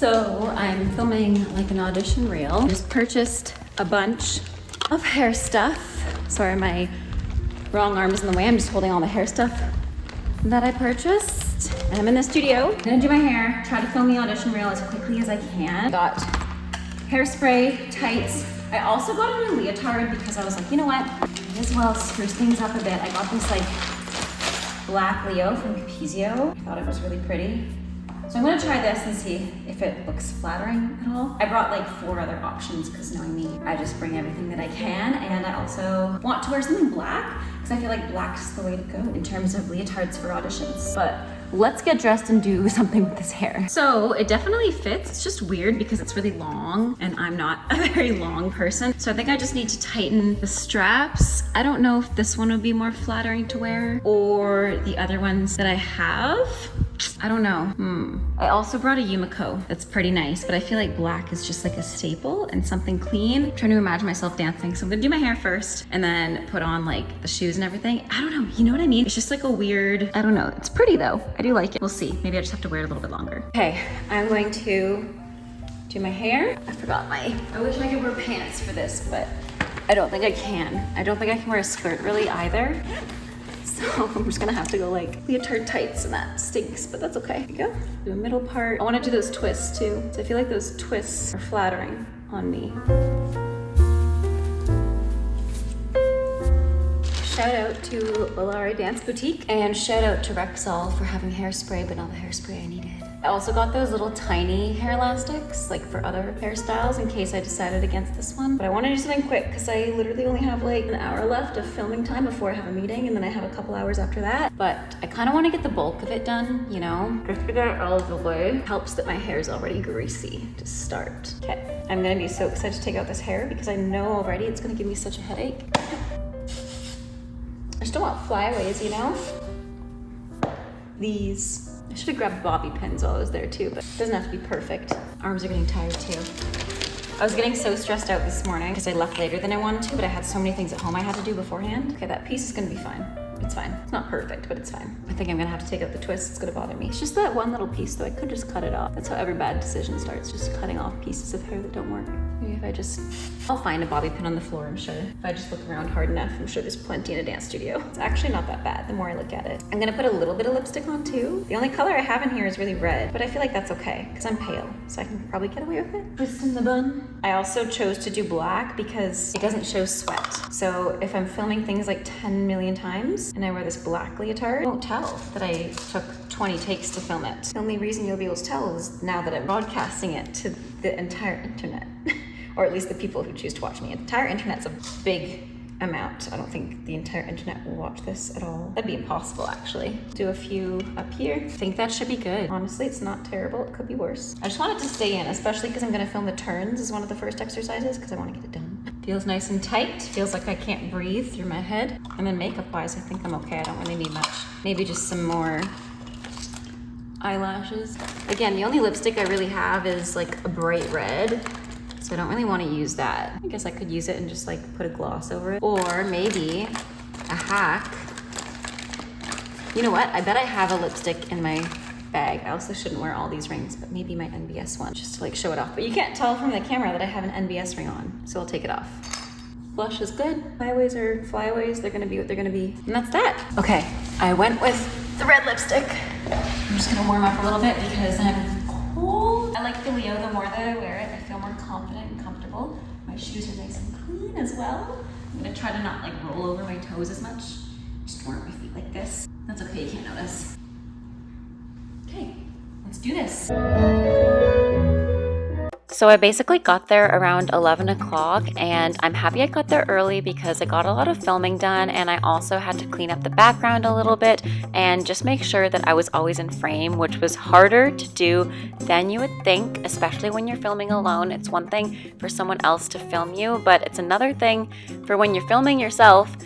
So I'm filming like an audition reel. I just purchased a bunch of hair stuff. Sorry, my wrong arm is in the way. I'm just holding all the hair stuff that I purchased. And I'm in the studio. I'm gonna do my hair, try to film the audition reel as quickly as I can. Got hairspray, tights. I also got a new leotard because I was like, you know what? Might as well spruce things up a bit. I got this like black Leo from Capizio. I thought it was really pretty. So I'm gonna try this and see if it looks flattering at all. I brought like 4 other options because knowing me, I just bring everything that I can. And I also want to wear something black because I feel like black's the way to go in terms of leotards for auditions. But let's get dressed and do something with this hair. So it definitely fits. It's just weird because it's really long and I'm not a very long person. So I think I just need to tighten the straps. I don't know if this one would be more flattering to wear or the other ones that I have. I don't know. I also brought a Yumiko that's pretty nice, but I feel like black is just like a staple and something clean. I'm trying to imagine myself dancing. So I'm gonna do my hair first and then put on like the shoes and everything. I don't know, you know what I mean? It's just like a weird, I don't know. It's pretty though. I do like it. We'll see. Maybe I just have to wear it a little bit longer. Okay, I'm going to do my hair. I wish I could wear pants for this, but I don't think I can. I don't think I can wear a skirt really either. So I'm just gonna have to go like leotard tights and that stinks, but that's okay. Here we go. Do a middle part. I wanna do those twists too. So I feel like those twists are flattering on me. Shout out to Ballet Dance Boutique and shout out to Rexall for having hairspray, but not the hairspray I needed. I also got those little tiny hair elastics, like for other hairstyles in case I decided against this one. But I want to do something quick because I literally only have like an hour left of filming time before I have a meeting, and then I have a couple hours after that. But I kind of want to get the bulk of it done, you know? Just to get it out of the way. Helps that my hair is already greasy to start. Okay, I'm gonna be so excited to take out this hair because I know already it's gonna give me such a headache. I just don't want flyaways, you know? These. I should have grabbed bobby pins while I was there too, but it doesn't have to be perfect. Arms are getting tired too. I was getting so stressed out this morning because I left later than I wanted to, but I had so many things at home I had to do beforehand. Okay, that piece is gonna be fine. It's fine. It's not perfect, but it's fine. I think I'm gonna have to take out the twist. It's gonna bother me. It's just that one little piece though. I could just cut it off. That's how every bad decision starts, just cutting off pieces of hair that don't work. Maybe if I'll find a bobby pin on the floor, I'm sure. If I just look around hard enough, I'm sure there's plenty in a dance studio. It's actually not that bad the more I look at it. I'm gonna put a little bit of lipstick on too. The only color I have in here is really red, but I feel like that's okay because I'm pale, so I can probably get away with it. Twist in the bun. I also chose to do black because it doesn't show sweat. So if I'm filming things like 10 million times and I wear this black leotard, I won't tell that I took 20 takes to film it. The only reason you'll be able to tell is now that I'm broadcasting it to the entire internet. Or at least the people who choose to watch me. The entire internet's a big amount. I don't think the entire internet will watch this at all. That'd be impossible, actually. Do a few up here. I think that should be good. Honestly, it's not terrible. It could be worse. I just want it to stay in, especially because I'm gonna film the turns as one of the first exercises because I want to get it done. Feels nice and tight. Feels like I can't breathe through my head. And then makeup-wise, I think I'm okay. I don't really need much. Maybe just some more eyelashes. Again, the only lipstick I really have is like a bright red. So I don't really want to use that. I guess I could use it and just like put a gloss over it. Or maybe a hack. You know what? I bet I have a lipstick in my bag. I also shouldn't wear all these rings, but maybe my NBS one, just to like show it off. But you can't tell from the camera that I have an NBS ring on, so I'll take it off. Blush is good. Flyaways are flyaways. They're gonna be what they're gonna be. And that's that. Okay, I went with the red lipstick. I'm just gonna warm up a little bit because I'm cold. I like the Leo the more that I wear it. I feel more confident and comfortable. My shoes are nice and clean as well. I'm gonna try to not like roll over my toes as much. Just warm my feet like this. That's okay, you can't notice. Okay, let's do this. So I basically got there around 11 o'clock and I'm happy I got there early because I got a lot of filming done and I also had to clean up the background a little bit and just make sure that I was always in frame, which was harder to do than you would think, especially when you're filming alone. It's one thing for someone else to film you, but it's another thing for when you're filming yourself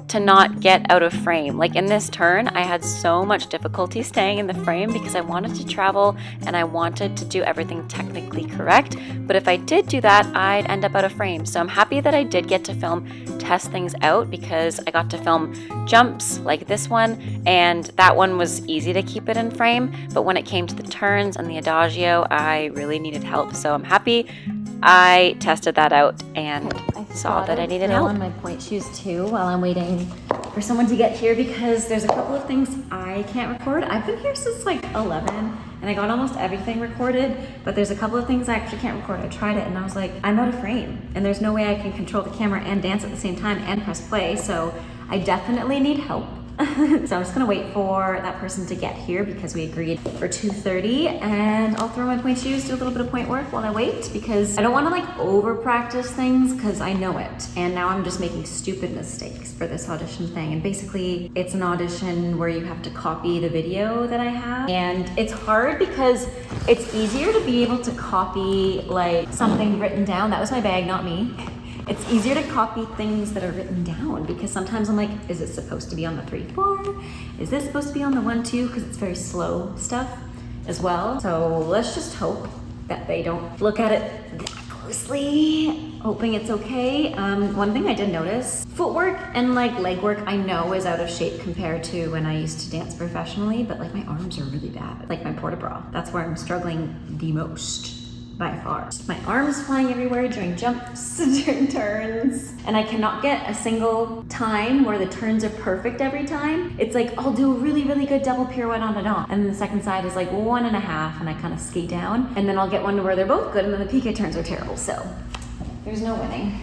to not get out of frame. Like in this turn, I had so much difficulty staying in the frame because I wanted to travel and I wanted to do everything technically correct. But if I did do that, I'd end up out of frame. So I'm happy that I did get to test things out, because I got to film jumps like this one, and that one was easy to keep it in frame. But when it came to the turns and the adagio, I really needed help. So I'm happy I tested that out and saw that I needed help. On my Pointe shoes too while I'm waiting for someone to get here, because there's a couple of things I can't record. I've been here since like 11 and I got almost everything recorded, but there's a couple of things I actually can't record. I tried it and I was like, I'm out of frame and there's no way I can control the camera and dance at the same time and press play, so I definitely need help. So I'm just gonna wait for that person to get here because we agreed for 2:30, and I'll throw my Pointe shoes, do a little bit of Pointe work while I wait, because I don't want to like over practice things because I know it, and now I'm just making stupid mistakes for this audition thing. And basically it's an audition where you have to copy the video that I have, and it's hard because it's easier to be able to copy like something written down. That was my bag, not me. It's easier to copy things that are written down, because sometimes I'm like, is it supposed to be on the 3/4? Is this supposed to be on the 1/2? Because it's very slow stuff as well. So let's just hope that they don't look at it that closely, hoping it's okay. One thing I did notice, footwork and like leg work I know is out of shape compared to when I used to dance professionally, but like my arms are really bad. Like my port-a-bras, that's where I'm struggling the most. By far. My arms flying everywhere during jumps, during turns, and I cannot get a single time where the turns are perfect every time. It's like I'll do a really, really good double pirouette on and off, and then the second side is like 1.5, and I kind of skate down, and then I'll get one where they're both good, and then the piqué turns are terrible. So there's no winning.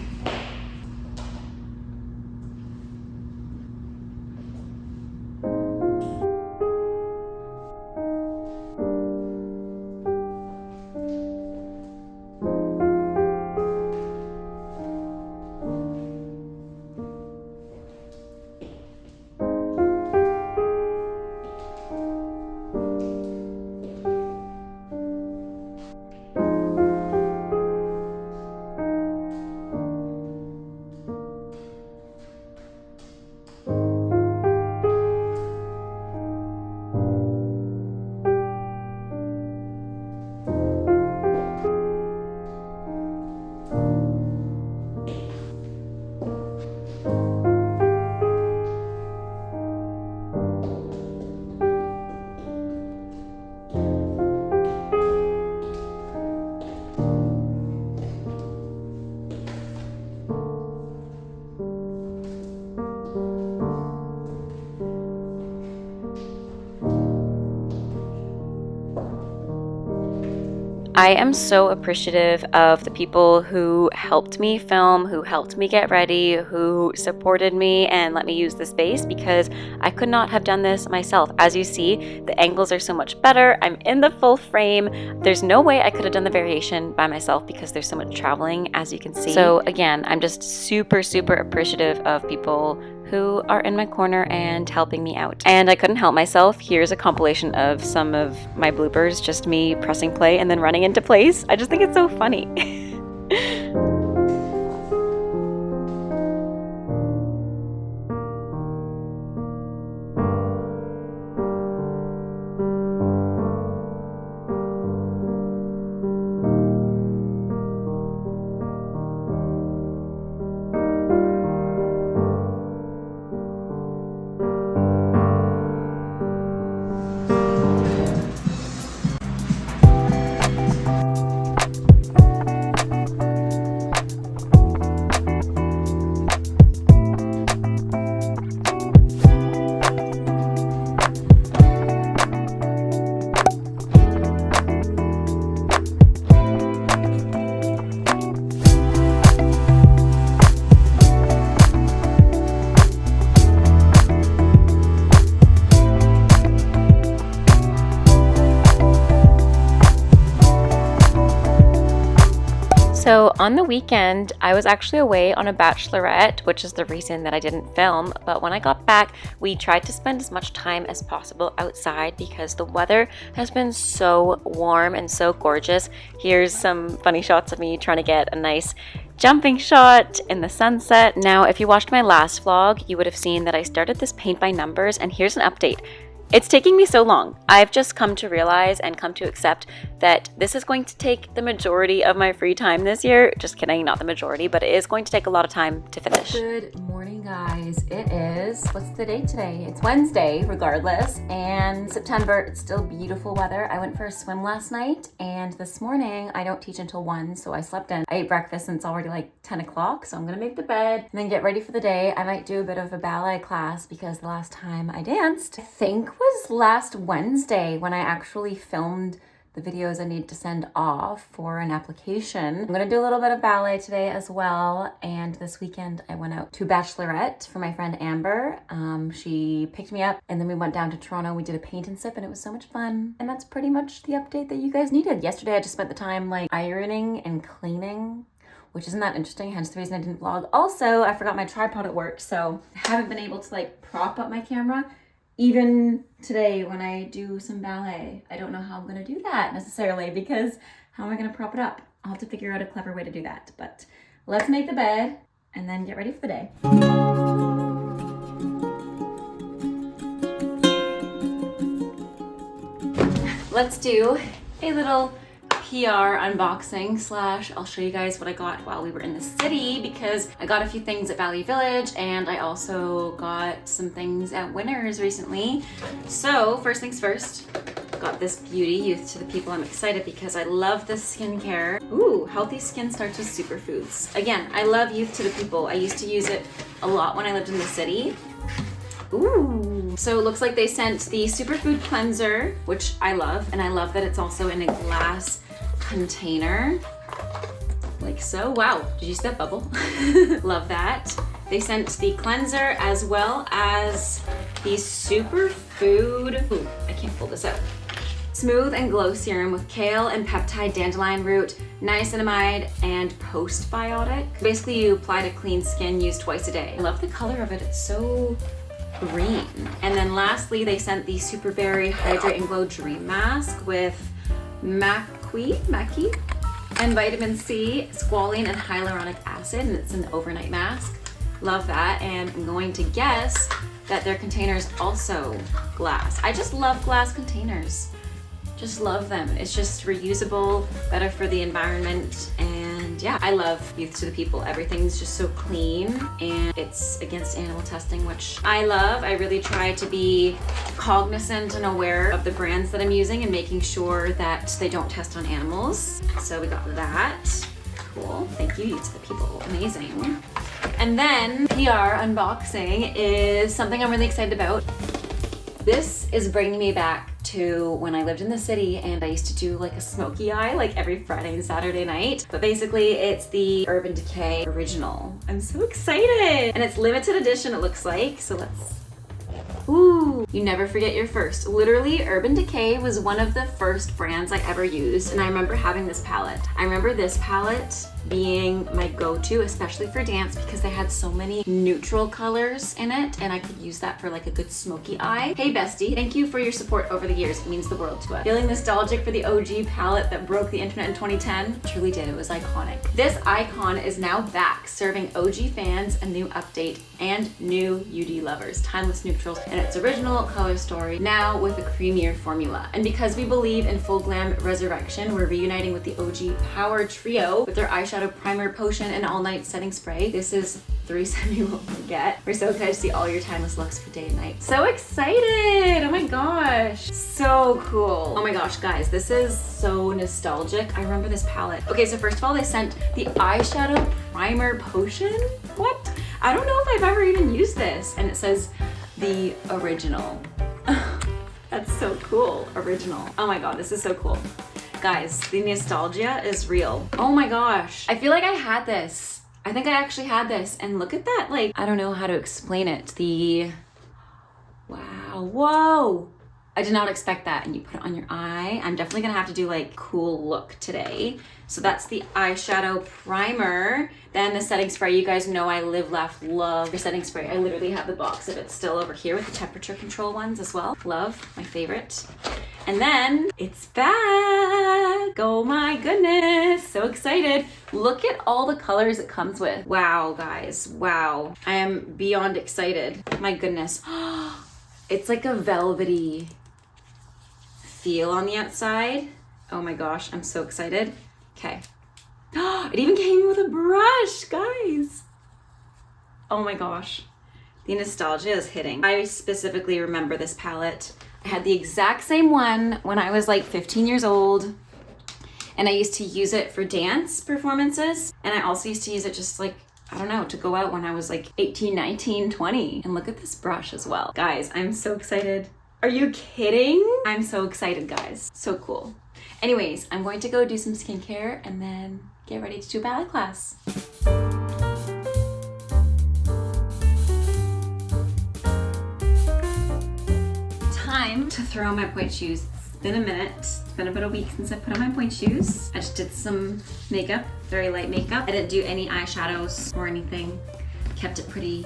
I am so appreciative of the people who helped me film, who helped me get ready, who supported me and let me use the space, because I could not have done this myself. As you see, the angles are so much better. I'm in the full frame. There's no way I could have done the variation by myself because there's so much traveling, as you can see. So again, I'm just super, super appreciative of people who are in my corner and helping me out. And I couldn't help myself. Here's a compilation of some of my bloopers, just me pressing play and then running into place. I just think it's so funny. So on the weekend, I was actually away on a bachelorette, which is the reason that I didn't film. But when I got back, we tried to spend as much time as possible outside because the weather has been so warm and so gorgeous. Here's some funny shots of me trying to get a nice jumping shot in the sunset. Now, if you watched my last vlog, you would have seen that I started this paint by numbers, and here's an update. It's taking me so long. I've just come to realize and come to accept that this is going to take the majority of my free time this year. Just kidding, not the majority, but it is going to take a lot of time to finish. Good morning, guys. It is, what's the date today? It's Wednesday, regardless, and September. It's still beautiful weather. I went for a swim last night, and this morning, I don't teach until 1, so I slept in. I ate breakfast, and it's already like 10 o'clock, so I'm gonna make the bed and then get ready for the day. I might do a bit of a ballet class because the last time I danced, I think was last Wednesday when I actually filmed the videos I need to send off for an application. I'm gonna do a little bit of ballet today as well, and this weekend I went out to Bachelorette for my friend Amber. She picked me up and then we went down to Toronto. We did a paint and sip and it was so much fun. And that's pretty much the update that you guys needed. Yesterday I just spent the time like ironing and cleaning, which isn't that interesting, hence the reason I didn't vlog. Also, I forgot my tripod at work, so I haven't been able to like prop up my camera. Even today when I do some ballet, I don't know how I'm gonna do that necessarily because how am I gonna prop it up? I'll have to figure out a clever way to do that. But let's make the bed and then get ready for the day. Let's do a little PR unboxing / I'll show you guys what I got while we were in the city because I got a few things at Valley Village and I also got some things at Winners recently. So first things first, got this beauty, Youth to the People. I'm excited because I love this skincare. Ooh, healthy skin starts with superfoods. Again, I love Youth to the People. I used to use it a lot when I lived in the city. Ooh. So it looks like they sent the superfood cleanser, which I love, and I love that it's also in a glass container like so. Wow, did you see that bubble? Love that. They sent the cleanser as well as the superfood, ooh, I can't pull this out, smooth and glow serum with kale and peptide dandelion root, niacinamide, and postbiotic. Basically you apply to clean skin, use twice a day. I love the color of it, it's so green. And then lastly, they sent the Superberry Hydrate and Glow Dream Mask with Maqui, and vitamin C, squalene, and hyaluronic acid, and it's an overnight mask. Love that, and I'm going to guess that their container is also glass. I just love glass containers. Just love them. It's just reusable, better for the environment, and yeah, I love Youth to the People. Everything's just so clean, and it's against animal testing, which I love. I really try to be cognizant and aware of the brands that I'm using and making sure that they don't test on animals. So we got that. Cool. Thank you, Youth to the People. Amazing. And then PR unboxing is something I'm really excited about. This is bringing me back to when I lived in the city and I used to do like a smoky eye like every Friday and Saturday night. But basically it's the Urban Decay original. I'm so excited! And it's limited edition, it looks like. So let's, ooh, you never forget your first. Literally, Urban Decay was one of the first brands I ever used, and I remember having this palette. I remember this palette being my go-to, especially for dance, because they had so many neutral colors in it, and I could use that for like a good smoky eye. Hey bestie, thank you for your support over the years. It means the world to us. Feeling nostalgic for the OG palette that broke the internet in 2010? Truly did, it was iconic. This icon is now back, serving OG fans a new update and new UD lovers, timeless neutrals, and its original color story, now with a creamier formula. And because we believe in full glam resurrection, we're reuniting with the OG Power Trio with their eyeshadow primer, potion, and all-night setting spray. This is the reason you won't forget. We're so excited to see all your timeless looks for day and night. So excited! Oh my gosh, so cool. Oh my gosh, guys, this is so nostalgic. I remember this palette. Okay, so first of all, they sent the eyeshadow primer potion. What? I don't know if I've ever even used this. And it says the original. That's so cool, original. Oh my God, this is so cool. Guys, the nostalgia is real. Oh my gosh. I feel like I had this. I think I actually had this. And look at that, like, I don't know how to explain it. The, wow, whoa. I did not expect that. And you put it on your eye. I'm definitely gonna have to do like cool look today. So that's the eyeshadow primer. Then the setting spray. You guys know I live, laugh, love the setting spray. I literally have the box of it still over here with the temperature control ones as well. Love, my favorite. And then it's back. Oh my goodness, so excited. Look at all the colors it comes with. Wow, guys, wow. I am beyond excited. My goodness. It's like a velvety feel on the outside. Oh my gosh, I'm so excited. Okay. It even came with a brush, guys. Oh my gosh. The nostalgia is hitting. I specifically remember this palette. I had the exact same one when I was like 15 years old. And I used to use it for dance performances. And I also used to use it just like, I don't know, to go out when I was like 18, 19, 20. And look at this brush as well. Guys, I'm so excited. Are you kidding? I'm so excited, guys. So cool. Anyways, I'm going to go do some skincare and then get ready to do ballet class. Time to throw on my pointe shoes. It's been a minute. It's been about a week since I put on my pointe shoes. I just did some makeup, very light makeup. I didn't do any eyeshadows or anything. Kept it pretty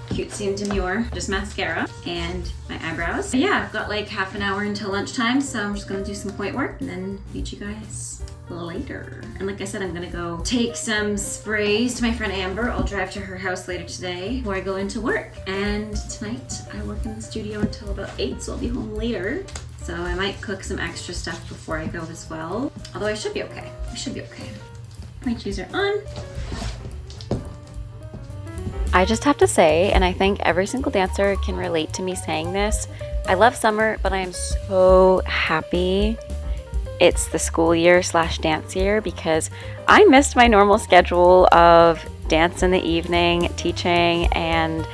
cutesy and demure. Just mascara and my eyebrows. But yeah, I've got like half an hour until lunchtime, so I'm just gonna do some pointe work and then meet you guys later. And like I said, I'm gonna go take some sprays to my friend Amber. I'll drive to her house later today before I go into work. And tonight I work in the studio until about 8, so I'll be home later. So I might cook some extra stuff before I go as well. Although I should be okay. I should be okay. My shoes are on. I just have to say, and I think every single dancer can relate to me saying this, I love summer, but I am so happy it's the school year / dance year because I missed my normal schedule of dance in the evening, teaching, and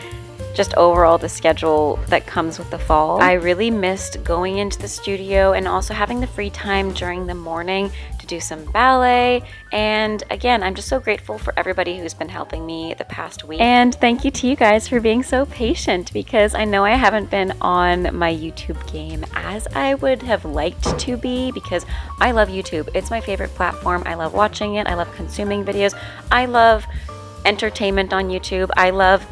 just overall the schedule that comes with the fall. I really missed going into the studio and also having the free time during the morning to do some ballet. And again, I'm just so grateful for everybody who's been helping me the past week. And thank you to you guys for being so patient because I know I haven't been on my YouTube game as I would have liked to be because I love YouTube. It's my favorite platform. I love watching it. I love consuming videos. I love entertainment on YouTube. I love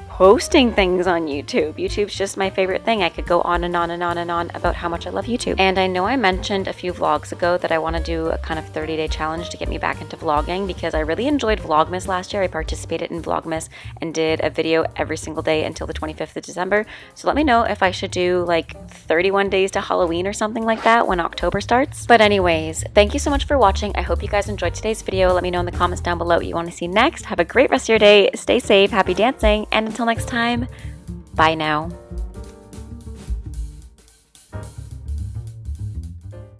posting things on YouTube. YouTube's just my favorite thing. I could go on and on and on and on about how much I love YouTube. And I know I mentioned a few vlogs ago that I want to do a kind of 30-day challenge to get me back into vlogging because I really enjoyed Vlogmas last year. I participated in Vlogmas and did a video every single day until the 25th of December. So let me know if I should do like 31 days to Halloween or something like that when October starts. But anyways, thank you so much for watching. I hope you guys enjoyed today's video. Let me know in the comments down below what you want to see next. Have a great rest of your day. Stay safe, happy dancing, and until next time, bye now.